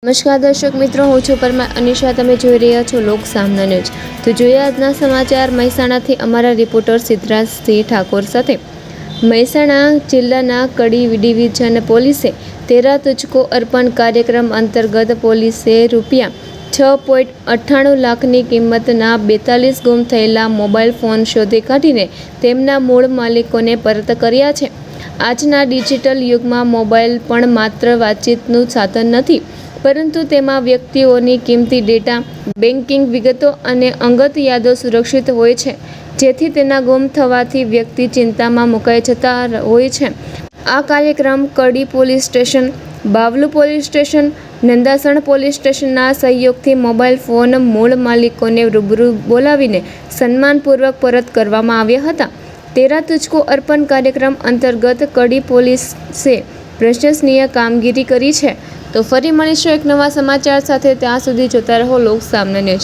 નમસ્કાર દર્શક મિત્રો, હું છું પરમાર અનિશા. તમે જોઈ રહ્યા છો લોક સામના ન્યૂઝ. તો જોઈએ આજના સમાચાર મહેસાણાથી અમારા રિપોર્ટર સિદ્ધરાજસિંહ ઠાકોર સાથે. મહેસાણા જિલ્લાના કડી ડિવિઝન પોલીસે તેરા તુझको અર્પણ કાર્યક્રમ અંતર્ગત પોલીસે રૂપિયા 6.98 લાખની કિંમતના 42 ગુમ થયેલા મોબાઈલ ફોન શોધી કાઢીને તેમના મૂળ માલિકોને પરત કર્યા છે. આજના ડિજિટલ યુગમાં મોબાઈલ પણ માત્ર વાતચીતનું સાધન નથી, પરંતુ તેમાં વ્યક્તિઓની કિંમતી ડેટા, બેન્કિંગ વિગતો અને અંગત યાદો સુરક્ષિત હોય છે, જેથી તેના ગુમ થવાથી વ્યક્તિ ચિંતામાં મુકાઈ જતા હોય છે. આ કાર્યક્રમ Kadi police station, Bavlu police station, Nandasan police સ્ટેશનના સહયોગથી મોબાઈલ ફોન મૂળ માલિકોને રૂબરૂ બોલાવીને સન્માનપૂર્વક પરત કરવામાં આવ્યા હતા. તેરા તુझको અર્પણ કાર્યક્રમ અંતર્ગત કડી પોલીસે પ્રશંસનીય કામગીરી કરી છે. તો ફરી મળીશું એક નવા સમાચાર સાથે. ત્યાં સુધી જોતા રહો લોક સામના ન્યૂઝ.